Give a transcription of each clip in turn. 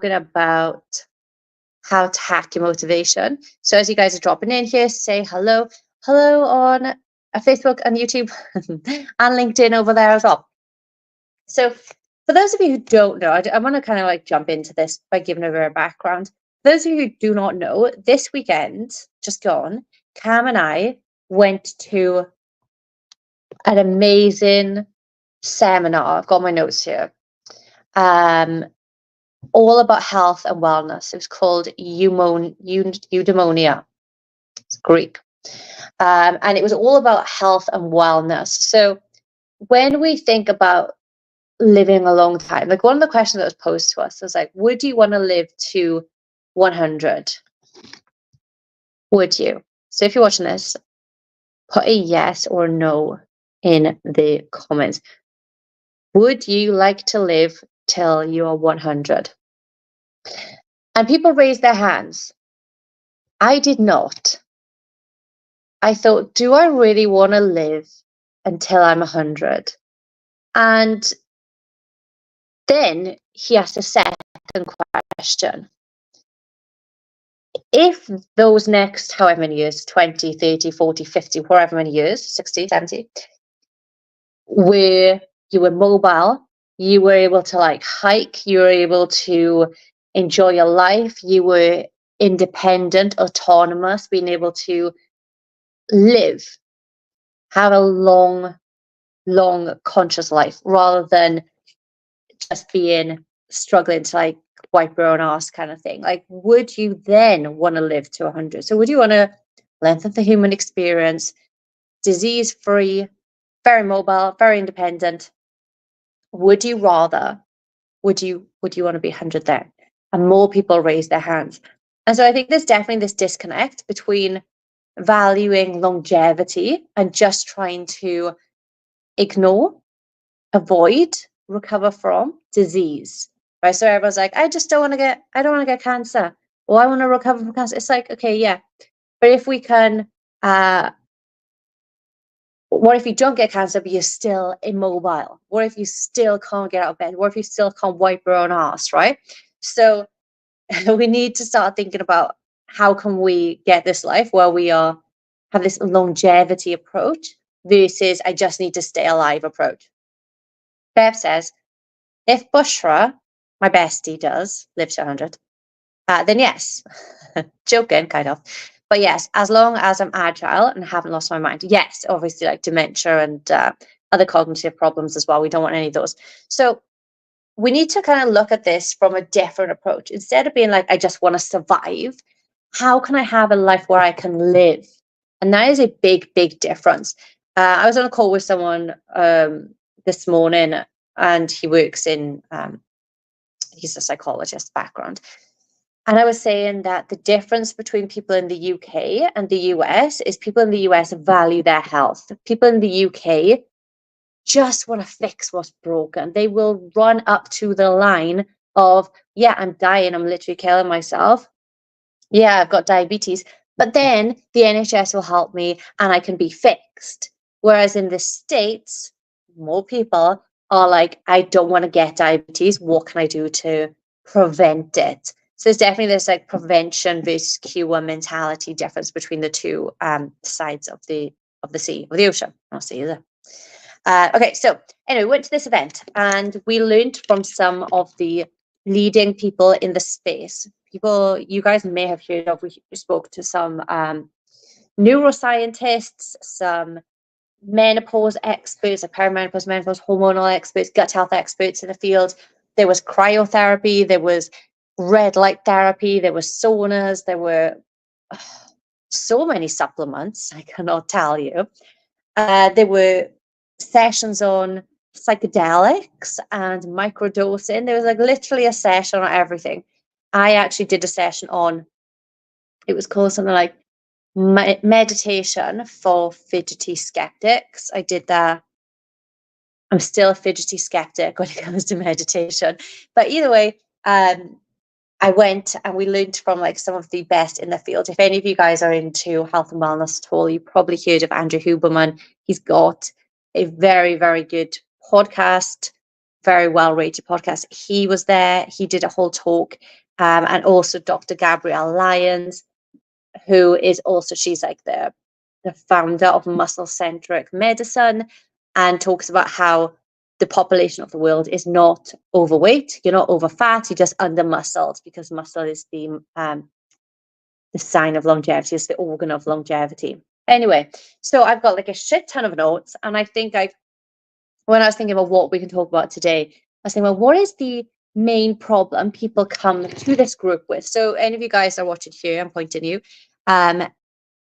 talking about how to hack your motivation. So as you guys are dropping in here, say hello. Hello on Facebook and YouTube and LinkedIn over there as well. So for those of you who don't know, I want to kind of like jump into this by giving a bit of background. For those of you who do not know, this weekend, just gone, Cam and I went to an amazing seminar. I've got my notes here. All about health and wellness. It was called Eudaimonia. It's Greek. And it was all about health and wellness. So when we think about living a long time, like one of the questions that was posed to us was like, would you want to live to 100? Would you? So if you're watching this, put a yes or no in the comments. Would you like to live till you are 100? And people raised their hands. I did not. I thought, do I really want to live until I'm 100? And then he asked a second question. If those next however many years, 20, 30, 40, 50, however many years, 60, 70, where you were mobile, you were able to like hike, you were able to enjoy your life, you were independent, autonomous, being able to live, have a long conscious life rather than just being struggling to like wipe your own ass kind of thing. Like, would you then want to live to 100? So would you want to lengthen the human experience, disease free, very mobile, very independent? Would you rather? Would you want to be 100 then? And more people raise their hands. And so I think there's definitely this disconnect between valuing longevity and just trying to ignore, avoid, recover from disease, right? So everyone's like, I don't want to get cancer, or I want to recover from cancer. It's like, okay, yeah, but if we can, what if you don't get cancer, but you're still immobile? What if you still can't get out of bed? What if you still can't wipe your own ass, right? So we need to start thinking about how can we get this life where we have this longevity approach versus I just need to stay alive approach. Bev says, if Bushra, my bestie, does live to 100, then yes. Joking, kind of. But yes, as long as I'm agile and haven't lost my mind. Yes, obviously like dementia and other cognitive problems as well. We don't want any of those. So we need to kind of look at this from a different approach. Instead of being like, I just want to survive, how can I have a life where I can live? And that is a big difference. I was on a call with someone this morning, and he works in, he's a psychologist background. And I was saying that the difference between people in the UK and the US is people in the US value their health. People in the UK just want to fix what's broken. They will run up to the line of, yeah, I'm dying, I'm literally killing myself. Yeah, I've got diabetes, but then the NHS will help me and I can be fixed. Whereas in the States, more people are like, I don't want to get diabetes. What can I do to prevent it? So there's definitely this like prevention versus cure mentality difference between the two sides of the ocean. Not sea, is it? Okay, so anyway, we went to this event and we learned from some of the leading people in the space. People you guys may have heard of. We spoke to some neuroscientists, some menopause experts, like perimenopause, menopause, hormonal experts, gut health experts in the field. There was cryotherapy, there was red light therapy, there were saunas, there were so many supplements, I cannot tell you. There were sessions on psychedelics and microdosing. There was like literally a session on everything. I actually did a session on, it was called something like meditation for fidgety skeptics. I did that. I'm still a fidgety skeptic when it comes to meditation. But either way, I went and we learned from like some of the best in the field. If any of you guys are into health and wellness at all, you probably heard of Andrew Huberman. He's got a very good podcast, very well-rated podcast. He was there. He did a whole talk. And also Dr. Gabrielle Lyons, who is also, she's like the founder of muscle-centric medicine, and talks about how the population of the world is not overweight. You're not over fat. You're just under muscled, because muscle is the sign of longevity. It's the organ of longevity. Anyway, so I've got like a shit ton of notes, and I think when I was thinking about what we can talk about today, I was thinking, well, what is the main problem people come to this group with? So any of you guys are watching here, I'm pointing to you. I'm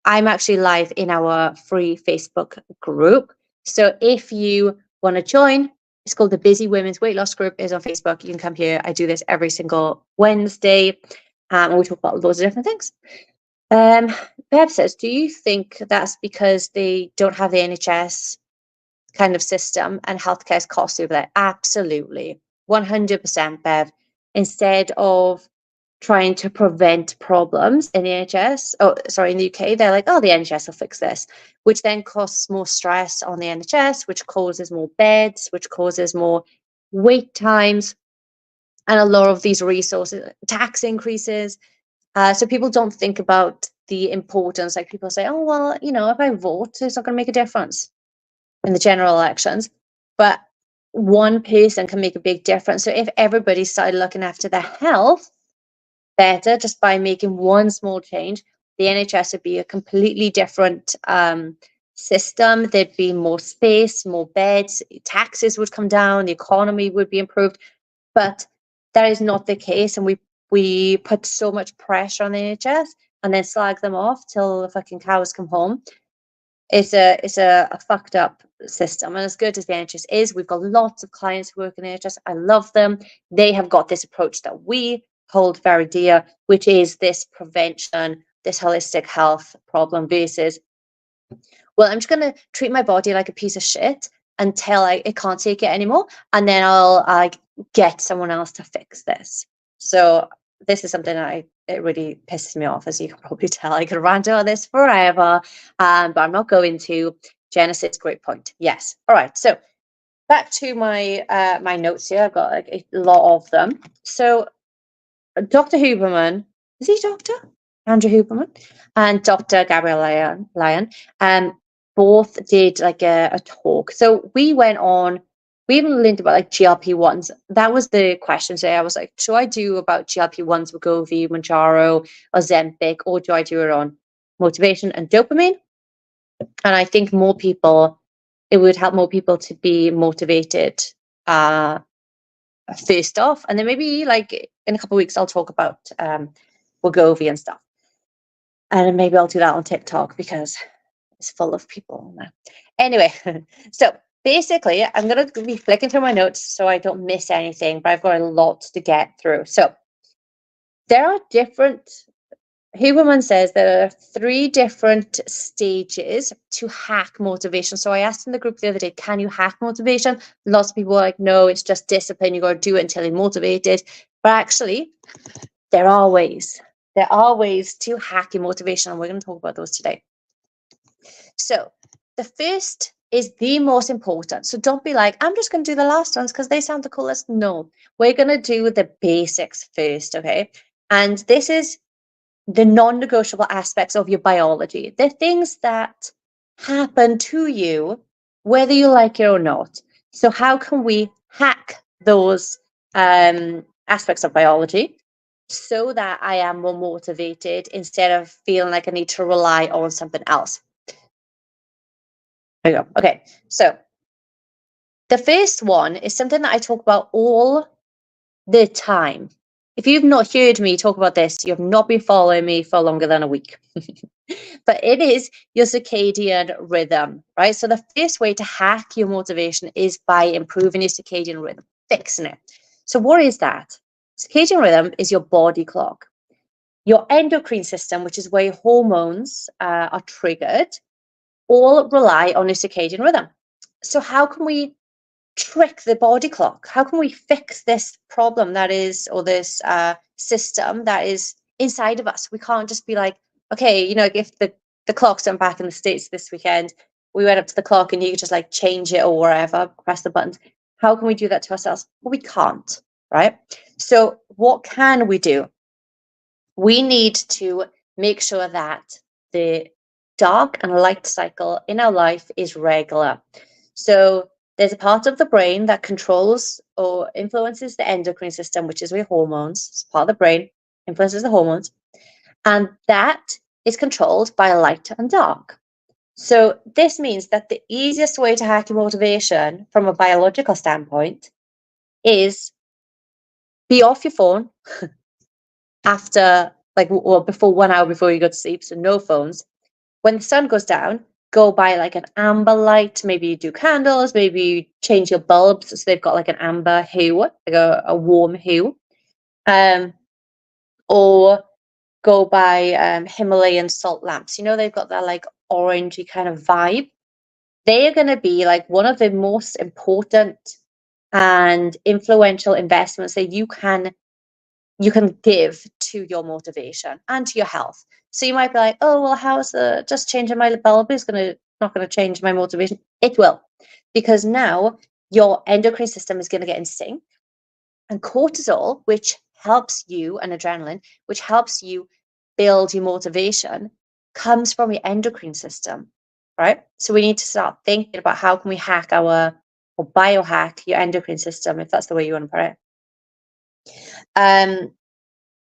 actually live in our free Facebook group. So if you want to join, it's called the Busy Women's Weight Loss Group. It's on Facebook. You can come here. I do this every single Wednesday, and we talk about loads of different things. Bev says, do you think that's because they don't have the NHS kind of system and healthcare is costly over there? Absolutely. 100%, Bev. Instead of trying to prevent problems in the in the UK, they're like, oh, the NHS will fix this, which then costs more stress on the NHS, which causes more beds, which causes more wait times, and a lot of these resources, tax increases. So people don't think about the importance. Like people say, oh, well, if I vote, it's not going to make a difference in the general elections. But one person can make a big difference. So if everybody started looking after their health better just by making one small change, the NHS would be a completely different system. There'd be more space, more beds, taxes would come down, the economy would be improved. But that is not the case, and we put so much pressure on the NHS and then slag them off till the fucking cows come home. It's a fucked up system. And as good as the NHS is, we've got lots of clients who work in the NHS. I love them. They have got this approach that we hold very dear, which is this prevention, this holistic health problem versus, well, I'm just going to treat my body like a piece of shit until I can't take it anymore, and then I'll get someone else to fix this. So this is something that it really pisses me off, as you can probably tell. I could rant on this forever, but I'm not going to. Genesis, great point. Yes. All right. So back to my my notes here. I've got like a lot of them. So Dr. Huberman, is he Dr. Andrew Huberman, and Dr. Gabrielle Lyon, both did like a talk. So we even learned about like GLP-1s. That was the question today. I was like, should I do about GLP-1s, Wegovy, Mounjaro, Ozempic, or do I do it on motivation and dopamine? And I think it would help more people to be motivated first off, and then maybe like in a couple of weeks I'll talk about Wegovy and stuff, and maybe I'll do that on TikTok because it's full of people now. Anyway, so basically I'm going to be flicking through my notes so I don't miss anything, but I've got a lot to get through. So there are Huberman says there are 3 different stages to hack motivation. So I asked in the group the other day, can you hack motivation? Lots of people were like, no, it's just discipline. You got to do it until you're motivated. But actually, there are ways. There are ways to hack your motivation, and we're going to talk about those today. So the first is the most important. So don't be like, I'm just going to do the last ones because they sound the coolest. No, we're going to do the basics first, okay? And this is the non-negotiable aspects of your biology. The things that happen to you, whether you like it or not. So how can we hack those aspects of biology so that I am more motivated instead of feeling like I need to rely on something else? There you go. Okay, so the first one is something that I talk about all the time. If you've not heard me talk about this, you have not been following me for longer than a week. But it is your circadian rhythm, right? So the first way to hack your motivation is by improving your circadian rhythm, fixing it. So what is that? Circadian rhythm is your body clock. Your endocrine system, which is where your hormones are triggered, all rely on your circadian rhythm. So how can we trick the body clock? How can we fix this problem that is, or this system that is inside of us? We can't just be like, okay, if the clocks are back in the States this weekend, we went up to the clock and you could just like change it or wherever, press the buttons. How can we do that to ourselves? Well, we can't, right? So what can we do? We need to make sure that the dark and light cycle in our life is regular. So there's a part of the brain that controls or influences the endocrine system, which is your hormones. It's part of the brain, influences the hormones. And that is controlled by light and dark. So this means that the easiest way to hack your motivation from a biological standpoint is be off your phone after, like, well, before 1 hour before you go to sleep. So no phones. When the sun goes down, go buy like an amber light. Maybe you do candles. Maybe you change your bulbs so they've got like an amber hue, like a warm hue. Or go buy Himalayan salt lamps. You know, they've got that like orangey kind of vibe. They are going to be like one of the most important and influential investments that you can give to your motivation and to your health. So you might be like, oh, well, how's just changing my bulb is not going to change my motivation? It will, because now your endocrine system is going to get in sync, and cortisol, which helps you, and adrenaline, which helps you build your motivation, comes from your endocrine system, right? So we need to start thinking about how can we hack or biohack your endocrine system, if that's the way you want to put it.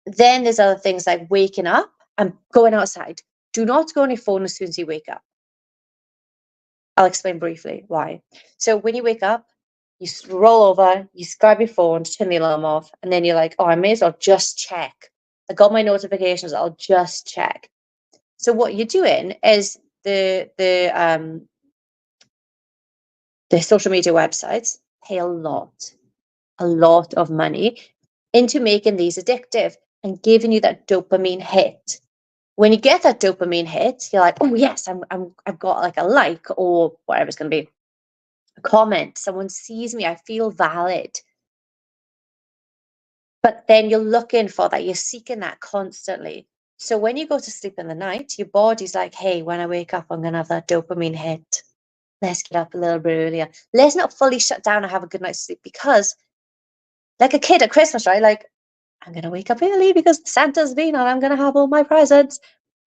Then there's other things like waking up and going outside. Do not go on your phone as soon as you wake up. I'll explain briefly why. So when you wake up, you roll over, you grab your phone to turn the alarm off, and then you're like, oh, I may as well just check. I got my notifications, I'll just check. So what you're doing is the social media websites pay a lot of money into making these addictive and giving you that dopamine hit. When you get that dopamine hit, you're like, oh yes, I've got like a like, or whatever it's going to be, a comment, someone sees me, I feel valid. But then you're looking for that, you're seeking that constantly. So when you go to sleep in the night, your body's like, hey, when I wake up, I'm going to have that dopamine hit. Let's get up a little bit earlier. Let's not fully shut down and have a good night's sleep, because like a kid at Christmas, right? Like, I'm going to wake up early because Santa's been and I'm going to have all my presents.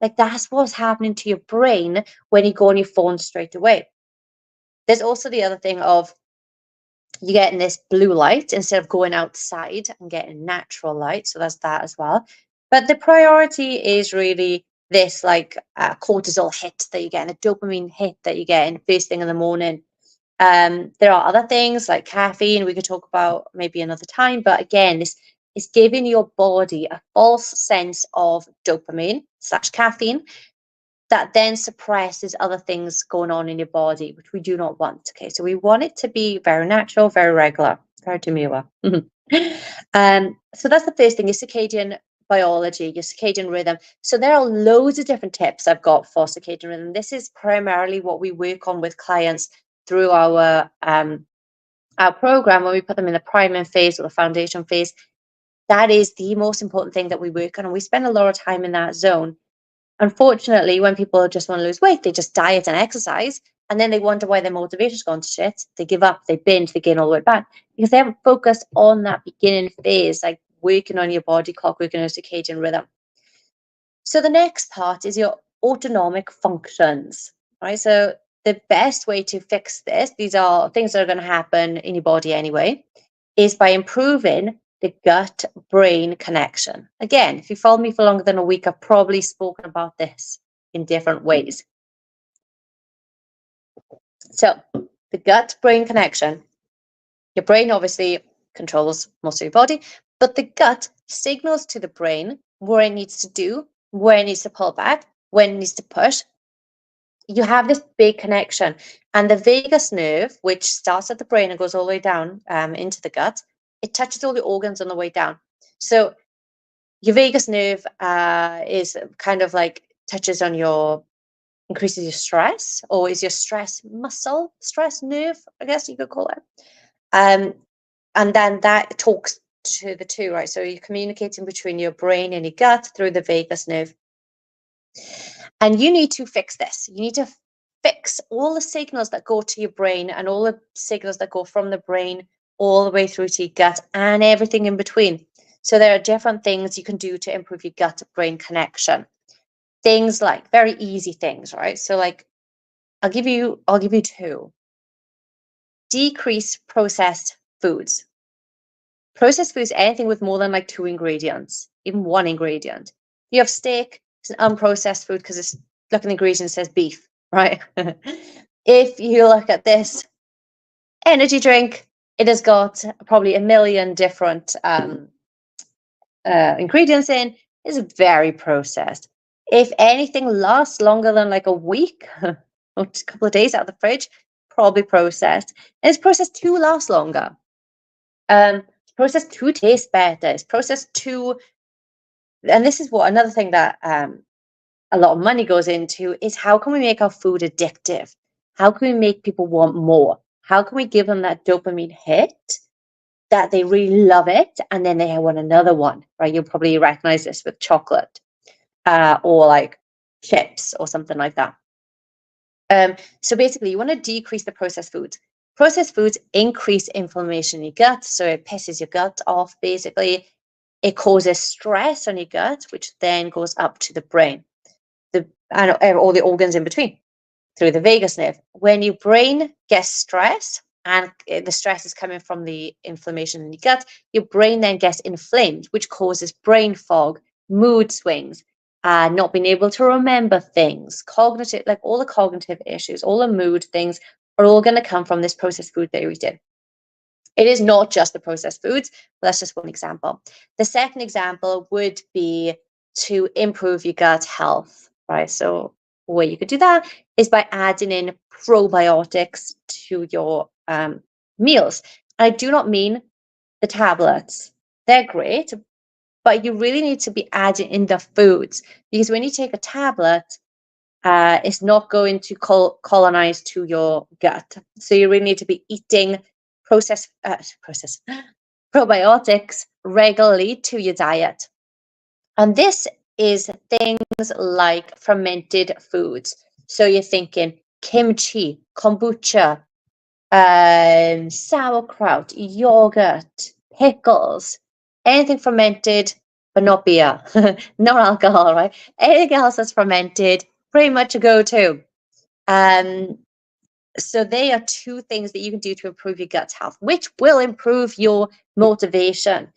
Like, that's what's happening to your brain when you go on your phone straight away. There's also the other thing of you getting this blue light instead of going outside and getting natural light. So that's that as well. But the priority is really this like cortisol hit that you get, and a dopamine hit that you get in first thing in the morning. There are other things like caffeine we could talk about maybe another time. But again, this is giving your body a false sense of dopamine / caffeine that then suppresses other things going on in your body, which we do not want. Okay, so we want it to be very natural, very regular, very demure. So that's the first thing, your circadian biology, your circadian rhythm. So there are loads of different tips I've got for circadian rhythm. This is primarily what we work on with clients through our program when we put them in the priming phase or the foundation phase. That is the most important thing that we work on, and we spend a lot of time in that zone. Unfortunately, when people just want to lose weight, they just diet and exercise, and then they wonder why their motivation's gone to shit. They give up, they binge, they gain all the way back because they haven't focused on that beginning phase, like working on your body clock, working on your circadian rhythm. So the next part is your autonomic functions, right? So the best way to fix this, these are things that are going to happen in your body anyway, is by improving the gut-brain connection. Again, if you followed me for longer than a week, I've probably spoken about this in different ways. So the gut-brain connection, your brain obviously controls most of your body, but the gut signals to the brain what it needs to do, where it needs to pull back, when it needs to push. You have this big connection, and the vagus nerve, which starts at the brain and goes all the way down into the gut, it touches all the organs on the way down. So your vagus nerve is kind of like touches on increases your stress, or is your stress muscle, stress nerve, I guess you could call it. And then that talks to the two, right? So you're communicating between your brain and your gut through the vagus nerve. And you need to fix this. You need to fix all the signals that go to your brain and all the signals that go from the brain all the way through to your gut and everything in between. So there are different things you can do to improve your gut-brain connection. Things like very easy things, right? So like I'll give you two. Decrease processed foods. Processed foods, anything with more than like 2 ingredients, even 1 ingredient. You have steak, it's an unprocessed food because it's look at the ingredient, it says beef, right? If you look at this energy drink, it has got probably 1 million different ingredients in. It's very processed. If anything lasts longer than like a week or a couple of days out of the fridge, probably processed. And it's processed to last longer. It's processed to taste better. It's processed to, and this is what another thing that a lot of money goes into is how can we make our food addictive? How can we make people want more? How can we give them that dopamine hit that they really love it and then they want another one, right? You'll probably recognize this with chocolate or like chips or something like that. So basically, you want to decrease the processed foods. Processed foods increase inflammation in your gut, so it pisses your gut off, basically. It causes stress on your gut, which then goes up to the brain, and all the organs in between, through the vagus nerve. When your brain gets stressed, and the stress is coming from the inflammation in your gut, your brain then gets inflamed, which causes brain fog, mood swings, not being able to remember things, cognitive, like all the cognitive issues, all the mood things are all going to come from this processed food that we did. It is not just the processed foods, but that's just one example. The second example would be to improve your gut health, right? So the way you could do that is by adding in probiotics to your meals. I do not mean the tablets. They're great, but you really need to be adding in the foods, because when you take a tablet, it's not going to colonize to your gut. So you really need to be eating processed probiotics regularly to your diet. And this is things like fermented foods. So you're thinking kimchi, kombucha, sauerkraut, yogurt, pickles, anything fermented, but not beer, not alcohol, right? Anything else that's fermented, pretty much a go-to. So they are two things that you can do to improve your gut health, which will improve your motivation.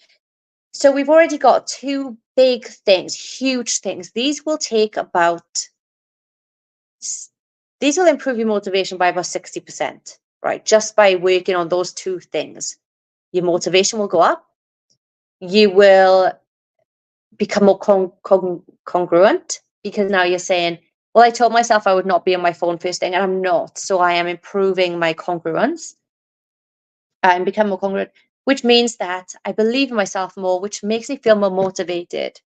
So we've already got two big things, huge things. These will improve your motivation by about 60%, right? Just by working on those two things. Your motivation will go up. You will become more congruent, because now you're saying, well, I told myself I would not be on my phone first thing, and I'm not. So I am improving my congruence and become more congruent, which means that I believe in myself more, which makes me feel more motivated.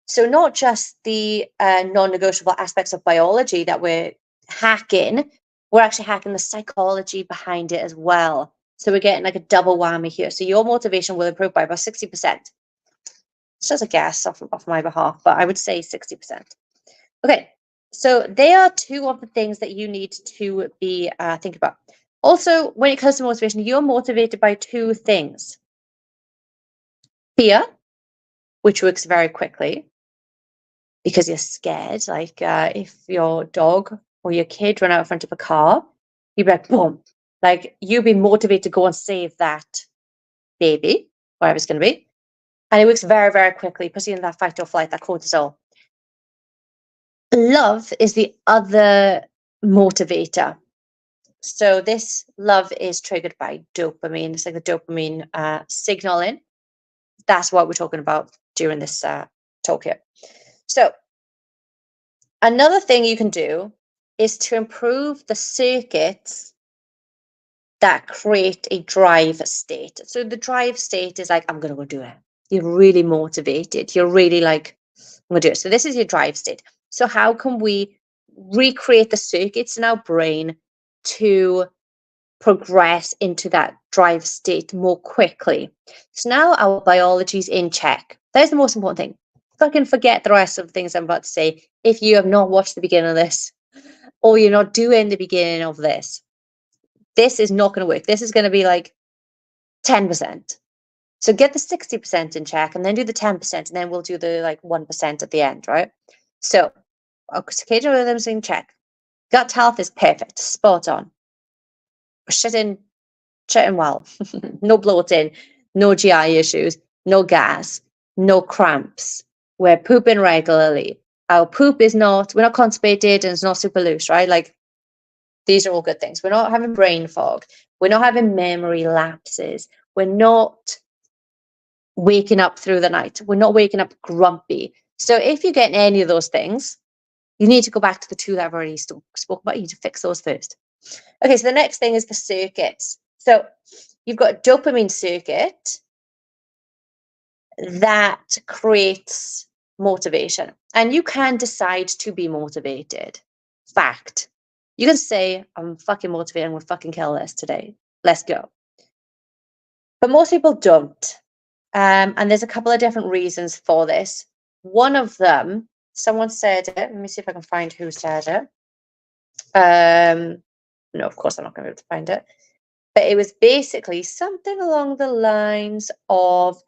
So not just the non-negotiable aspects of biology that we're hacking, we're actually hacking the psychology behind it as well. So we're getting like a double whammy here. So your motivation will improve by about 60%. It's just a guess off my behalf, but I would say 60%. Okay, so they are two of the things that you need to be thinking about. Also, when it comes to motivation, you're motivated by two things. Fear, which works very quickly because you're scared. Like if your dog or your kid run out in front of a car, you'd be like, boom. Like you'd be motivated to go and save that baby, wherever it's going to be. And it works very, very quickly, puts you in that fight or flight, that cortisol. Love is the other motivator. So this love is triggered by dopamine. It's like the dopamine signaling. That's what we're talking about during this talk here. So another thing you can do is to improve the circuits that create a drive state. So the drive state is like, I'm going to go do it. You're really motivated. You're really like, I'm going to do it. So this is your drive state. So how can we recreate the circuits in our brain to progress into that drive state more quickly? So now our biology is in check. That's the most important thing. Fucking forget the rest of the things I'm about to say if you have not watched the beginning of this, or you're not doing the beginning of this. This is not going to work. This is going to be like 10%. So get the 60% in check and then do the 10%, and then we'll do the like 1% at the end, right? So circadian rhythms in check. Gut health is perfect, spot on. Shitting well. No bloating, no GI issues, no gas, no cramps. We're pooping regularly. Our poop is not, we're not constipated and it's not super loose, right? Like, these are all good things. We're not having brain fog. We're not having memory lapses. We're not waking up through the night. We're not waking up grumpy. So if you get any of those things, you need to go back to the two that I've already spoke about. You need to fix those first. Okay, so the next thing is the circuits. So you've got a dopamine circuit that creates motivation. And you can decide to be motivated. Fact. You can say, I'm fucking motivated, I'm gonna fucking kill this today. Let's go. But most people don't. And there's a couple of different reasons for this. One of them, someone said it. Let me see if I can find who said it. No, of course I'm not going to be able to find it. But it was basically something along the lines of,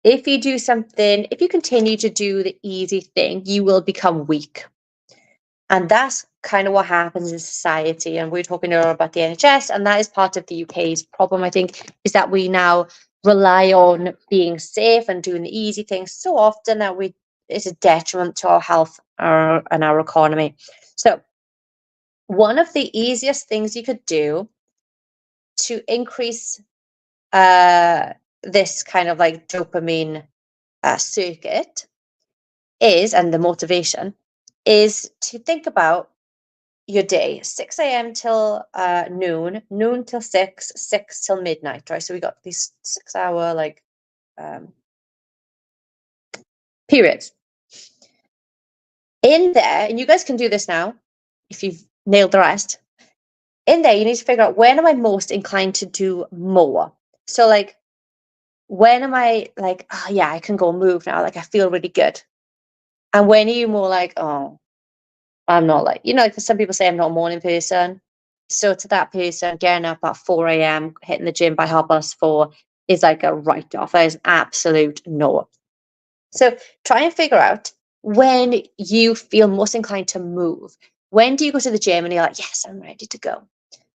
if you do something, if you continue to do the easy thing, you will become weak. And that's kind of what happens in society. And we're talking earlier about the NHS, and that is part of the UK's problem, I think, is that we now rely on being safe and doing the easy things so often that it's a detriment to our health and our economy. So one of the easiest things you could do to increase this kind of like dopamine circuit is, and the motivation, is to think about your day, 6 a.m. till noon, noon till 6, 6 till midnight, right? So we got these 6-hour like periods. In there, and you guys can do this now if you've nailed the rest. In there, you need to figure out, when am I most inclined to do more? So like, when am I like, oh yeah, I can go move now, like I feel really good. And when are you more like, oh, I'm not like, because some people say I'm not a morning person. So to that person, getting up at 4 a.m., hitting the gym by 4:30 is like a write-off. That is absolute no. So try and figure out when you feel most inclined to move. When do you go to the gym and you're like, yes, I'm ready to go?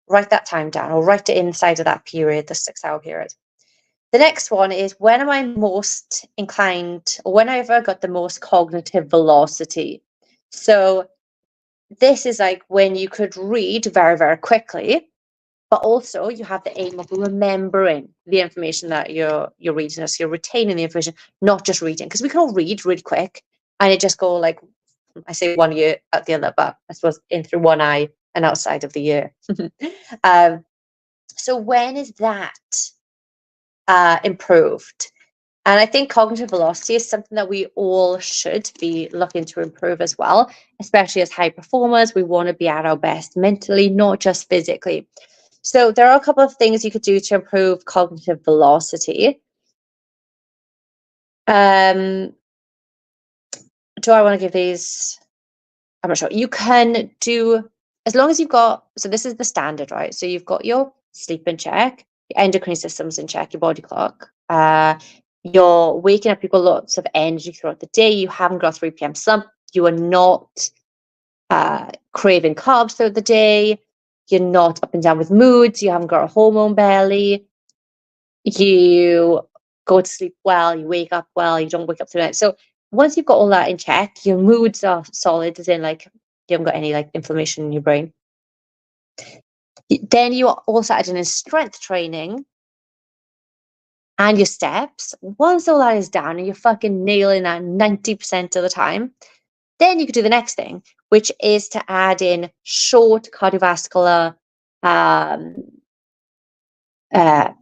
Write that time down, or write it inside of that period, the 6-hour period. The next one is, when am I most inclined, or whenever I got the most cognitive velocity? So this is like when you could read very, very quickly, but also you have the aim of remembering the information that you're reading. So you're retaining the information, not just reading, because we can all read really quick and it just go like, I say one ear out the other, but I suppose in through one eye and outside of the ear. So when is that improved? And I think cognitive velocity is something that we all should be looking to improve as well, especially as high performers. We want to be at our best mentally, not just physically. So there are a couple of things you could do to improve cognitive velocity. Do I want to give these? I'm not sure. You can do, as long as you've got, so this is the standard, right? So you've got your sleep in check, your endocrine system's in check, your body clock. You're waking up, you've got lots of energy throughout the day. You haven't got a 3 p.m. slump. You are not craving carbs throughout the day. You're not up and down with moods. You haven't got a hormone belly. You go to sleep well. You wake up well. You don't wake up through the night. So once you've got all that in check, your moods are solid, as in like you haven't got any like inflammation in your brain. Then you are also adding in strength training and your steps. Once all that is done and you're fucking nailing that 90% of the time, then you could do the next thing, which is to add in short cardiovascular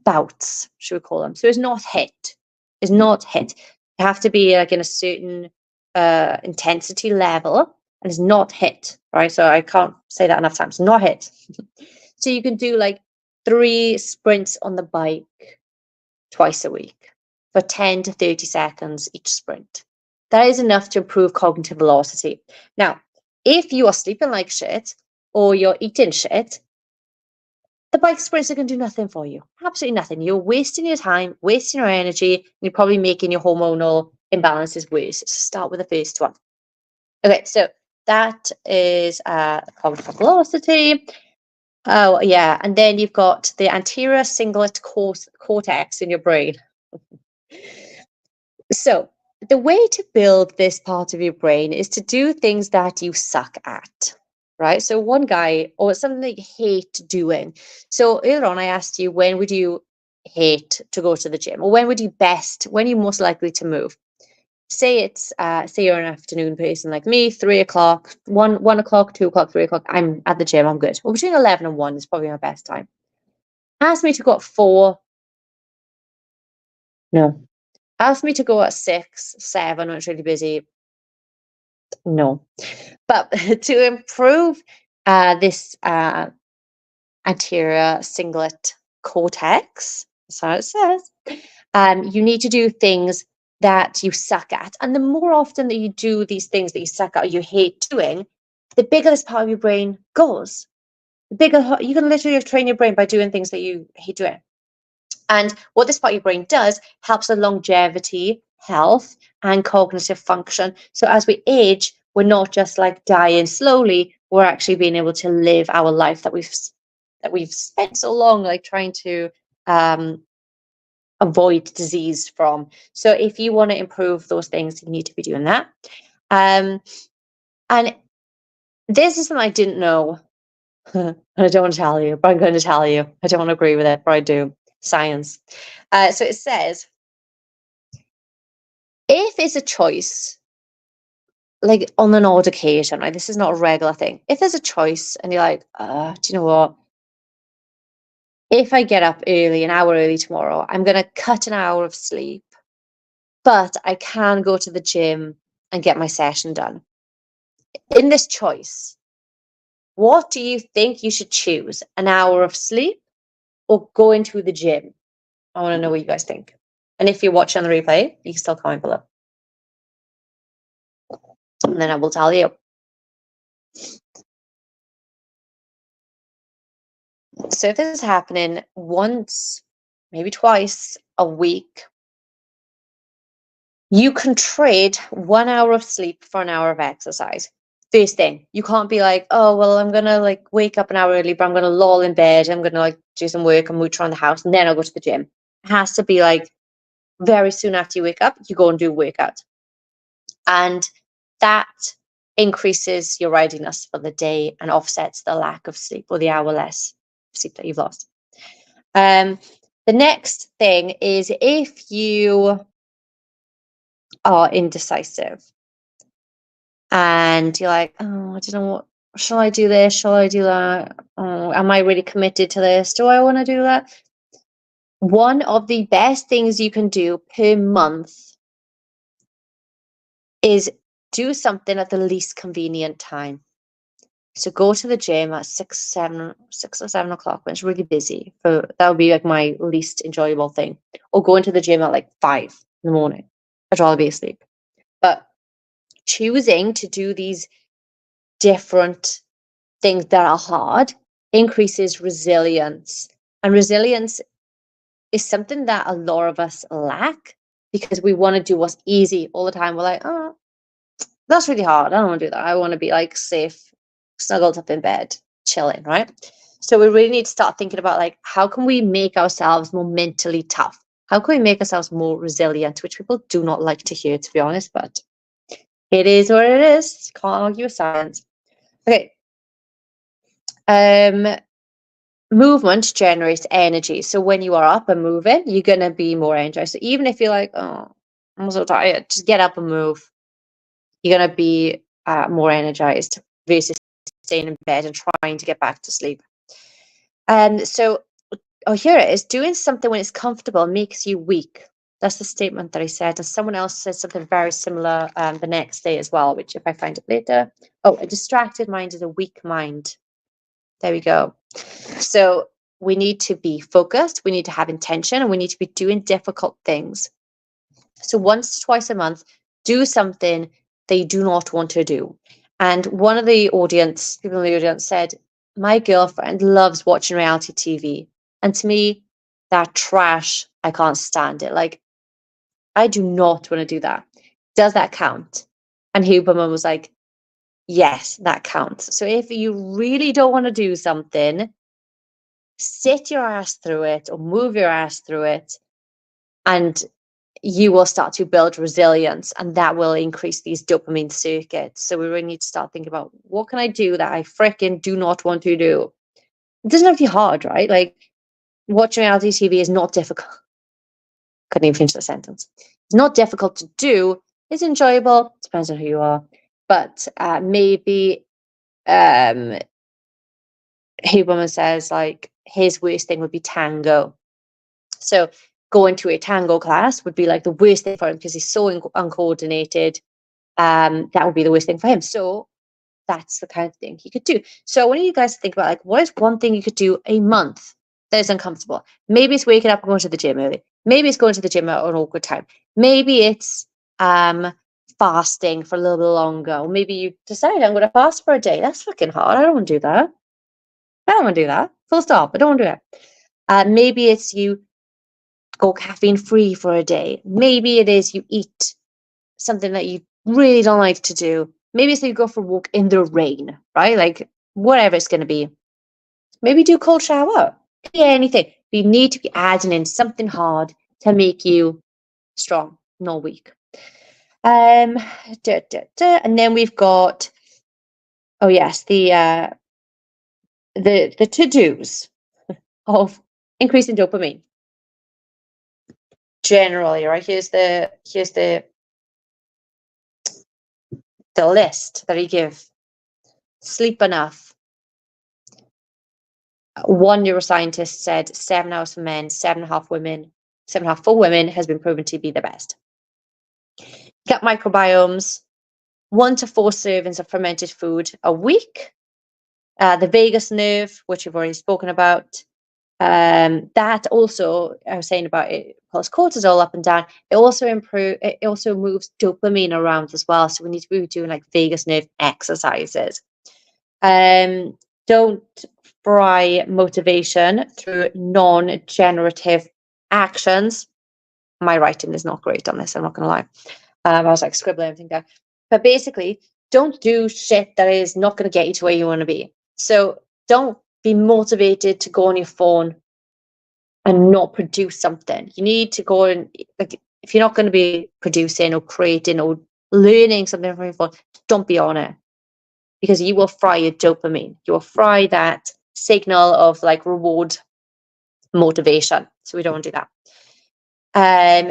bouts, should we call them? So it's not HIIT. It's not HIIT. You have to be like in a certain intensity level, and it's not HIIT, right? So I can't say that enough times. Not HIIT. So you can do like 3 sprints on the bike twice a week for 10 to 30 seconds each sprint. That is enough to improve cognitive velocity. Now, if you are sleeping like shit or you're eating shit, the bike sprints are going to do nothing for you. Absolutely nothing. You're wasting your time, wasting your energy, and you're probably making your hormonal imbalances worse. So start with the first one. Okay, so that is cognitive velocity. Oh, yeah. And then you've got the anterior cingulate cortex in your brain. So the way to build this part of your brain is to do things that you suck at, right? So one guy, or something that you hate doing. So earlier on, I asked you, when would you hate to go to the gym? Or when are you most likely to move? Say you're an afternoon person like me, 3 o'clock, 1 o'clock, 2 o'clock, 3 o'clock, I'm at the gym, I'm good. Well, between 11 and 1 is probably my best time. Ask me to go at 4. No. Ask me to go at 6, 7 when it's really busy. No. But to improve this anterior cingulate cortex, that's how it says, you need to do things that you suck at. And the more often that you do these things that you suck at or you hate doing, the bigger this part of your brain goes. The bigger you can literally train your brain by doing things that you hate doing. And what this part of your brain does helps with longevity, health, and cognitive function. So as we age, we're not just like dying slowly, we're actually being able to live our life that we've spent so long like trying to avoid disease from. So if you want to improve those things, you need to be doing that. And this is something I didn't know. And I don't want to tell you, but I'm going to tell you. I don't want to agree with it, but I do. Science. So it says, if it's a choice, like on an odd occasion, right? This is not a regular thing. If there's a choice and you're like, do you know what? If I get up early, an hour early tomorrow, I'm going to cut an hour of sleep, but I can go to the gym and get my session done. In this choice, what do you think you should choose? An hour of sleep or going to the gym? I want to know what you guys think. And if you're watching on the replay, you can still comment below. And then I will tell you. So if this is happening once, maybe twice a week, you can trade 1 hour of sleep for an hour of exercise. First thing, you can't be like, oh, well, I'm going to like wake up an hour early, but I'm going to loll in bed. I'm going to like do some work and mooch around the house, and then I'll go to the gym. It has to be like very soon after you wake up, you go and do a workout. And that increases your readiness for the day and offsets the lack of sleep or the hour less sleep that you've lost. The next thing is if you are indecisive and you're like, oh, I don't know what, shall I do this? Shall I do that? Oh, am I really committed to this? Do I want to do that? One of the best things you can do per month is do something at the least convenient time. So go to the gym at 6 or 7 o'clock when it's really busy. That would be like my least enjoyable thing. Or go into the gym at like 5 in the morning. I'd rather be asleep. But choosing to do these different things that are hard increases resilience. And resilience is something that a lot of us lack because we want to do what's easy all the time. We're like, oh, that's really hard. I don't want to do that. I want to be like safe, snuggled up in bed, chilling, right? So we really need to start thinking about like, how can we make ourselves more mentally tough? How can we make ourselves more resilient, which people do not like to hear, to be honest, but it is what it is. Can't argue with science. Okay. Movement generates energy. So when you are up and moving, you're going to be more energized. So even if you're like, oh, I'm so tired, just get up and move. You're going to be more energized versus staying in bed and trying to get back to sleep. So here it is. Doing something when it's comfortable makes you weak. That's the statement that I said. And someone else said something very similar the next day as well, which if I find it later. Oh, a distracted mind is a weak mind. There we go. So we need to be focused. We need to have intention and we need to be doing difficult things. So once to twice a month, do something they do not want to do. And one of the audience, people in the audience said, my girlfriend loves watching reality TV. And to me, that trash, I can't stand it. Like, I do not want to do that. Does that count? And Huberman was like, yes, that counts. So if you really don't want to do something, sit your ass through it or move your ass through it, and you will start to build resilience, and that will increase these dopamine circuits. So we really need to start thinking about, what can I do that I freaking do not want to do? It doesn't have to be hard, right? Like, watching reality TV is not difficult. Couldn't even finish the sentence. It's not difficult to do. It's enjoyable. Depends on who you are. But maybe Huberman says, like, his worst thing would be tango. So going to a tango class would be like the worst thing for him because he's so uncoordinated. That would be the worst thing for him. So that's the kind of thing he could do. So I want you guys to think about, like, what is one thing you could do a month that is uncomfortable? Maybe it's waking up and going to the gym early. Maybe it's going to the gym at an awkward time. Maybe it's fasting for a little bit longer. Or maybe you decide, I'm going to fast for a day. That's fucking hard. I don't want to do that. I don't want to do that. Full stop. I don't want to do it. Maybe it's you go caffeine free for a day. Maybe it is you eat something that you really don't like to do. Maybe it's that you go for a walk in the rain, right? Like, whatever it's going to be. Maybe do a cold shower. Yeah, anything. You need to be adding in something hard to make you strong, not weak. And then we've got, oh yes, the to-dos of increasing dopamine. Generally, right? Here's the list that he gives. Sleep enough. One neuroscientist said 7 hours for men, 7.5 women, 7.5 for women has been proven to be the best. Gut microbiomes, 1 to 4 servings of fermented food a week. The vagus nerve, which we've already spoken about. That also, I was saying about it, pulls cortisol up and down. It also moves dopamine around as well. So we need to be doing like vagus nerve exercises. Don't fry motivation through non-generative actions. My writing is not great on this, I'm not gonna lie. I was like scribbling everything down. But basically, don't do shit that is not gonna get you to where you want to be. So don't be motivated to go on your phone and not produce something. You need to go and, like, if you're not going to be producing or creating or learning something from your phone, don't be on it, because you will fry your dopamine. You will fry that signal of like reward motivation. So we don't want to do that.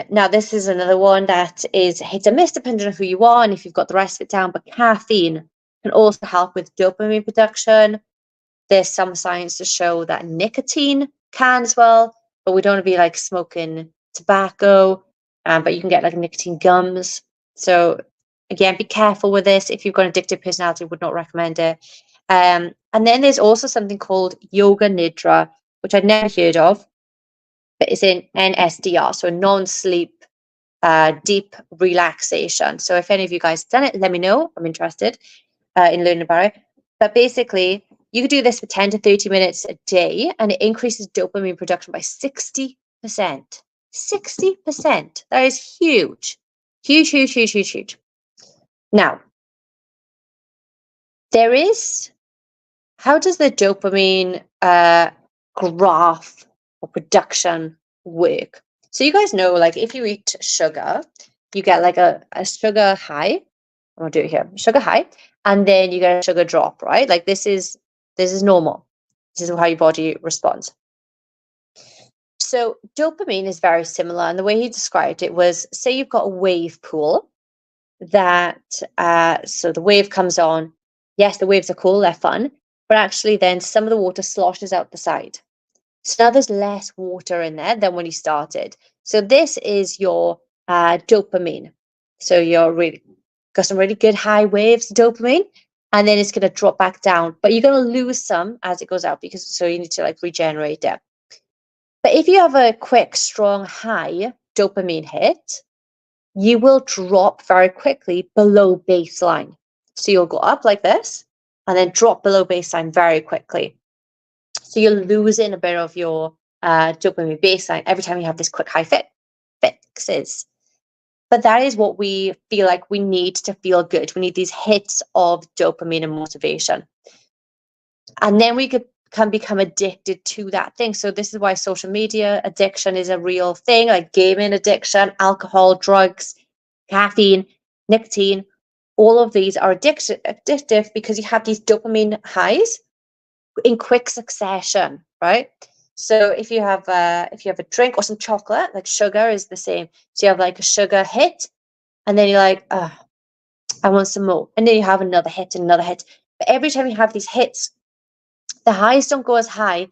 Now this is another one that is hit or miss depending on who you are and if you've got the rest of it down, but caffeine can also help with dopamine production. There's some science to show that nicotine can as well, but we don't want to be like smoking tobacco, but you can get like nicotine gums. So again, be careful with this. If you've got an addictive personality, would not recommend it. And then there's also something called yoga nidra, which I'd never heard of, but it's in NSDR, so non-sleep deep relaxation. So if any of you guys have done it, let me know. I'm interested in learning about it. But basically, you could do this for 10 to 30 minutes a day, and it increases dopamine production by 60%. 60%. That is huge. Huge, huge, huge, huge, huge. Now, how does the dopamine graph or production work? So you guys know, like, if you eat sugar, you get like a sugar high. I'm gonna do it here. Sugar high, and then you get a sugar drop, right? Like this is normal. This is how your body responds. So dopamine is very similar, and the way he described it was, say you've got a wave pool that so the wave comes on. Yes, the waves are cool, they're fun, but actually then some of the water sloshes out the side. So now there's less water in there than when you started. So this is your dopamine. So you're really got some really good high waves of dopamine, and then it's going to drop back down. But you're going to lose some as it goes out, because so you need to like regenerate it. But if you have a quick, strong, high dopamine hit, you will drop very quickly below baseline. So you'll go up like this and then drop below baseline very quickly. So you're losing a bit of your dopamine baseline every time you have this quick high fixes. But that is what we feel like we need to feel good. We need these hits of dopamine and motivation. And then we can become addicted to that thing. So this is why social media addiction is a real thing, like gaming addiction, alcohol, drugs, caffeine, nicotine. All of these are addictive because you have these dopamine highs in quick succession, right? So if you have a drink or some chocolate, like sugar is the same. So you have like a sugar hit, and then you're like, oh, I want some more. And then you have another hit and another hit. But every time you have these hits, the highs don't go as high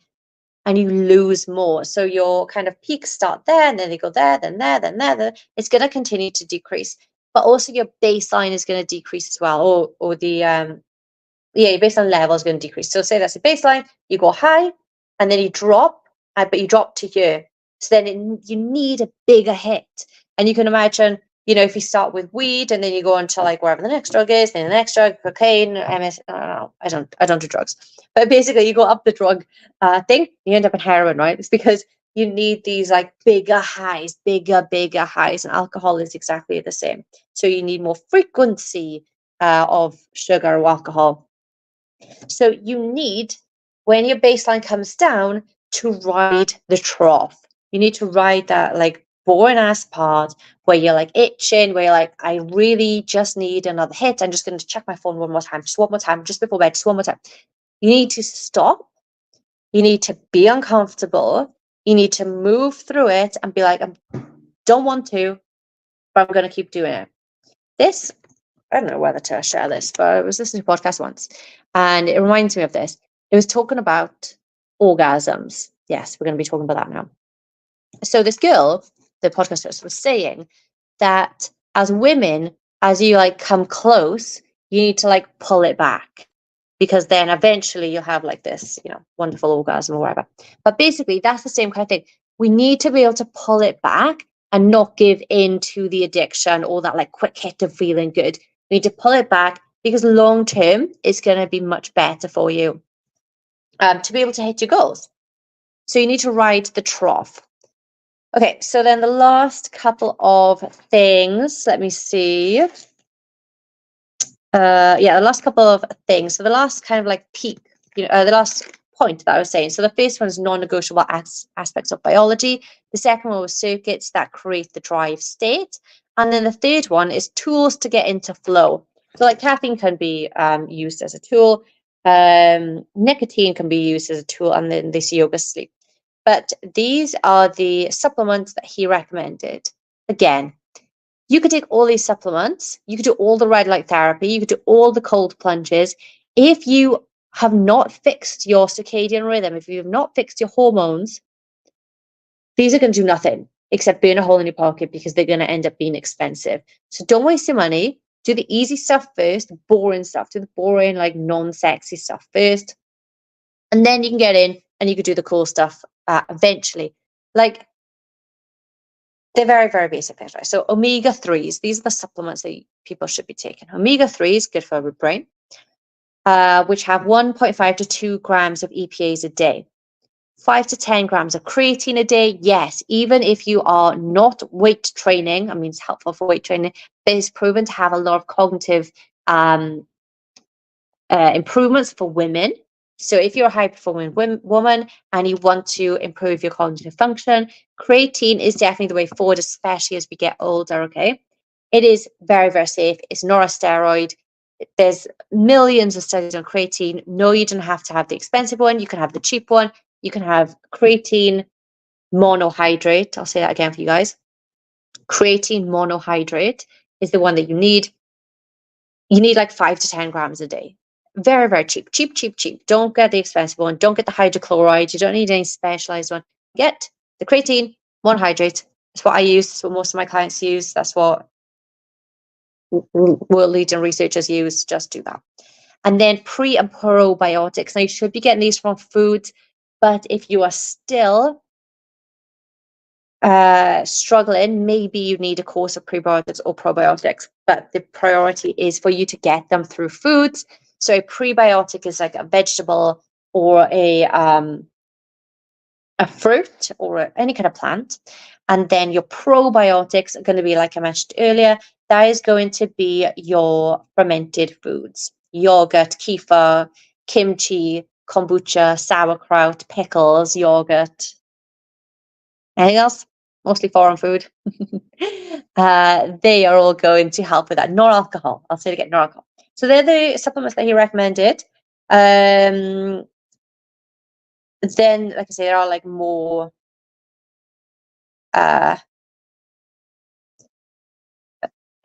and you lose more. So your kind of peaks start there and then they go there, then there, then there. Then it's going to continue to decrease. But also your baseline is going to decrease as well. Or the your baseline level is going to decrease. So say that's a baseline, you go high and then you drop, but you drop to here. So then you need a bigger hit. And you can imagine, if you start with weed and then you go on to like wherever the next drug is, then the next drug, cocaine, MS, I don't do drugs. But basically you go up the drug thing, you end up in heroin, right? It's because you need these like bigger highs, bigger highs. And alcohol is exactly the same. So you need more frequency of sugar or alcohol. So you need, when your baseline comes down, to ride the trough. You need to ride that like boring ass part where you're like itching, where you're like, I really just need another hit. I'm just going to check my phone one more time, just before bed, just one more time. You need to stop. You need to be uncomfortable. You need to move through it and be like, I don't want to, but I'm going to keep doing it. This, I don't know whether to share this, but I was listening to a podcast once and it reminds me of this. It was talking about orgasms. Yes, we're going to be talking about that now. So this girl, the podcast host, was saying that as women, as you like come close, you need to like pull it back because then eventually you'll have like this, wonderful orgasm or whatever. But basically that's the same kind of thing. We need to be able to pull it back and not give in to the addiction or that like quick hit of feeling good. We need to pull it back because long term it's going to be much better for you to be able to hit your goals. So you need to ride the trough. Okay, so then the last couple of things, let me see. The last couple of things. So the last kind of like peak, the last point that I was saying. So the first one is non-negotiable aspects of biology. The second one was circuits that create the drive state. And then the third one is tools to get into flow. So like caffeine can be used as a tool. Nicotine can be used as a tool, and then this yoga sleep. But these are the supplements that he recommended. Again, you could take all these supplements, you could do all the red light therapy, you could do all the cold plunges. If you have not fixed your circadian rhythm, if you have not fixed your hormones, these are going to do nothing except burn a hole in your pocket because they're going to end up being expensive. So don't waste your money. Do the easy stuff first, the boring stuff. Do the boring, like non-sexy stuff first. And then you can get in and you could do the cool stuff eventually. Like, they're very, very basic things, right? So omega-3s, these are the supplements that people should be taking. Omega-3s, good for our brain, which have 1.5 to 2 grams of EPAs a day. 5 to 10 grams of creatine a day. Yes, even if you are not weight training, it's helpful for weight training, but it's proven to have a lot of cognitive improvements for women. So if you're a high-performing woman and you want to improve your cognitive function, creatine is definitely the way forward, especially as we get older, okay? It is very, very safe. It's not a steroid. There's millions of studies on creatine. No, you don't have to have the expensive one. You can have the cheap one. You can have creatine monohydrate. I'll say that again for you guys. Creatine monohydrate is the one that you need. You need like 5 to 10 grams a day. Very, very cheap. Cheap. Don't get the expensive one. Don't get the hydrochloride. You don't need any specialized one. Get the creatine monohydrate. That's what I use. That's what most of my clients use. That's what world-leading researchers use. Just do that. And then pre and probiotics. Now, you should be getting these from food, but if you are still struggling, maybe you need a course of prebiotics or probiotics, but the priority is for you to get them through foods. So a prebiotic is like a vegetable or a fruit or any kind of plant. And then your probiotics are going to be, like I mentioned earlier, that is going to be your fermented foods: yogurt, kefir, kimchi, kombucha, sauerkraut, pickles, yogurt. Anything else? Mostly foreign food. They are all going to help with that. Nor alcohol. I'll say it again, nor alcohol. So they're the supplements that he recommended. Then, like I say, there are like more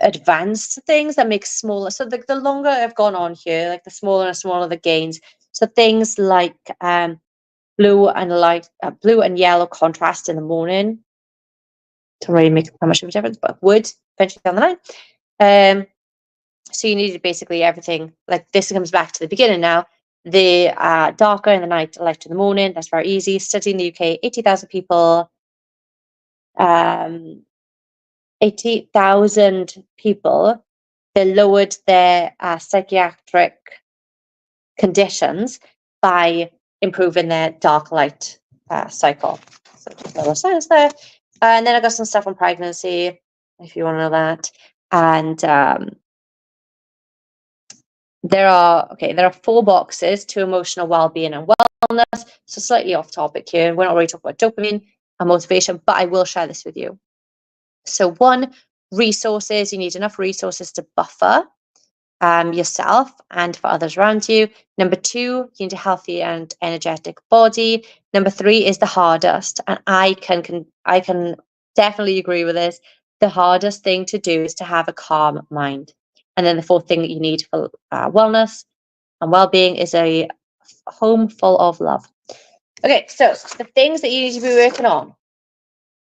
advanced things that make smaller. So the longer I've gone on here, like the smaller and smaller the gains. So things like blue and yellow contrast in the morning to really make how much of a difference, but would eventually down the line. So you needed basically everything. Like this comes back to the beginning now. The darker in the night, lighter in the morning. That's very easy. Study in the UK, 80,000 people. 80,000 people, they lowered their psychiatric conditions by improving their dark light cycle. So just a little science there. And then I got some stuff on pregnancy, if you want to know that. And there are 4 boxes to emotional well-being and wellness. So slightly off topic here. We're not really talking about dopamine and motivation, but I will share this with you. So 1, resources. You need enough resources to buffer yourself and for others around you. Number 2, you need a healthy and energetic body. Number 3 is the hardest, and I can definitely agree with this. The hardest thing to do is to have a calm mind. And then the 4th thing that you need for wellness and well-being is a home full of love. Okay, so the things that you need to be working on.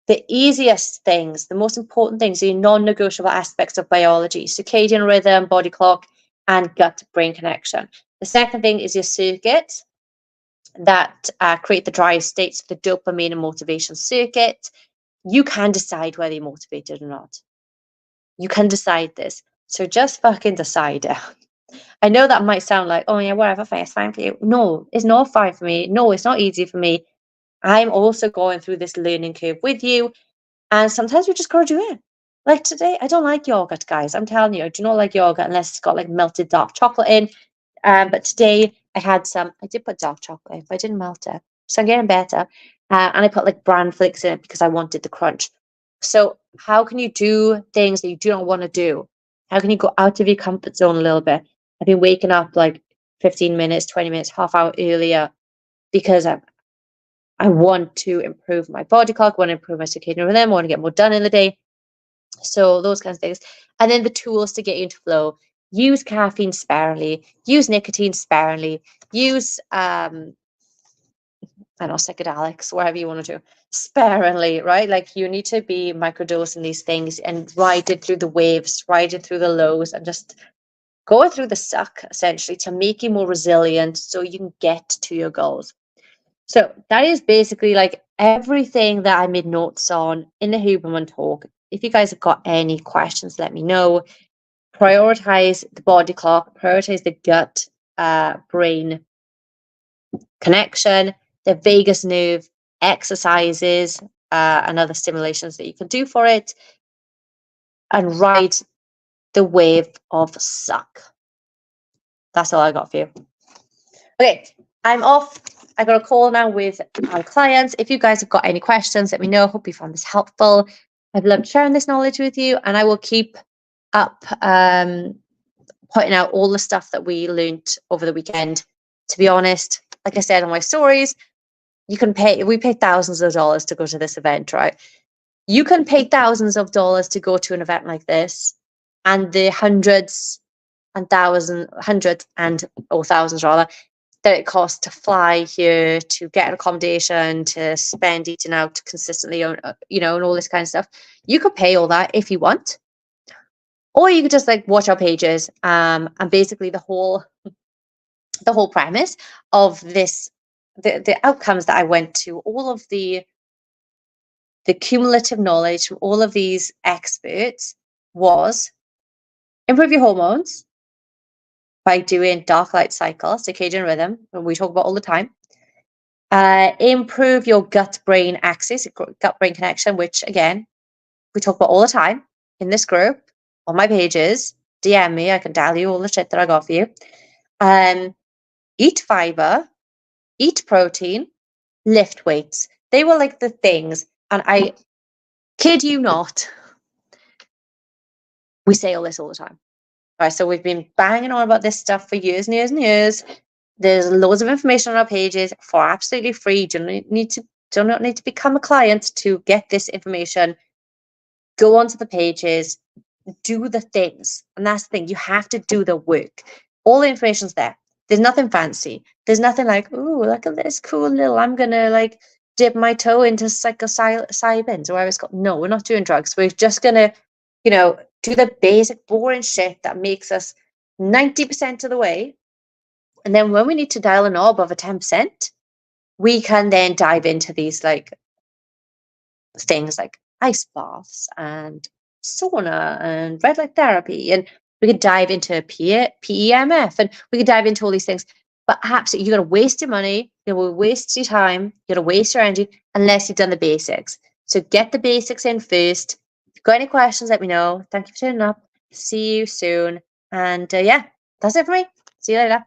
The easiest things, the most important things, are your non-negotiable aspects of biology: circadian rhythm, body clock, and gut-brain connection. The second thing is your circuit that create the drive states, the dopamine and motivation circuit. You can decide whether you're motivated or not. You can decide this. So just fucking decide it. I know that might sound like, oh yeah, whatever, fine, it's fine for you. No, it's not fine for me. No, it's not easy for me. I'm also going through this learning curve with you. And sometimes we just gotta do it. Like today, I don't like yogurt, guys. I'm telling you, I do not like yogurt unless it's got like melted dark chocolate in. But today I did put dark chocolate in, but I didn't melt it. So I'm getting better. And I put like bran flakes in it because I wanted the crunch. So how can you do things that you do not want to do? How can you go out of your comfort zone a little bit? I've been waking up like 15 minutes, 20 minutes, half hour earlier because I want to improve my body clock, want to improve my circadian rhythm, want to get more done in the day. So those kinds of things. And then the tools to get you into flow. Use caffeine sparingly, use nicotine sparingly, use I don't know, psychedelics, whatever you want to do, sparingly, right? Like you need to be microdosing these things and ride it through the waves, ride it through the lows, and just go through the suck essentially to make you more resilient so you can get to your goals. So that is basically like everything that I made notes on in the Huberman talk. If you guys have got any questions, let me know. Prioritize the body clock, prioritize the gut brain connection, the vagus nerve, exercises, and other stimulations that you can do for it, and ride the wave of suck. That's all I got for you. Okay, I'm off. I got a call now with my clients. If you guys have got any questions, let me know. Hope you found this helpful. I've loved sharing this knowledge with you, and I will keep up pointing out all the stuff that we learned over the weekend. To be honest, like I said on my stories, we paid thousands of dollars to go to this event, right? You can pay thousands of dollars to go to an event like this, and the thousands rather, that it costs to fly here, to get an accommodation, to spend eating out consistently, and all this kind of stuff. You could pay all that if you want, or you could just like watch our pages. And basically the whole premise of this, the outcomes that I went to, all of the cumulative knowledge from all of these experts was improve your hormones, by doing dark light cycle, circadian rhythm, that we talk about all the time. Improve your gut-brain axis, gut-brain connection, which again, we talk about all the time in this group, on my pages. DM me, I can tell you all the shit that I got for you. Eat fiber, eat protein, lift weights. They were like the things, and I kid you not, we say all this all the time. Right, so we've been banging on about this stuff for years and years and years. There's loads of information on our pages for absolutely free. You do not need to become a client to get this information. Go onto the pages, do the things. And that's the thing, you have to do the work. All the information's there. There's nothing fancy. There's nothing like, oh, look at this cool little, I'm gonna like dip my toe into psilocybin or whatever it's called. No, we're not doing drugs. We're just gonna, do the basic boring shit that makes us 90% of the way. And then when we need to dial a knob of a 10%, we can then dive into these like things like ice baths and sauna and red light therapy, and we could dive into PEMF, and we could dive into all these things. But perhaps you're going to waste your money, you will waste your time, you're going to waste your energy unless you've done the basics. So get the basics in first. If you've got any questions, let me know. Thank you for turning up. See you soon. And yeah, that's it for me. See you later.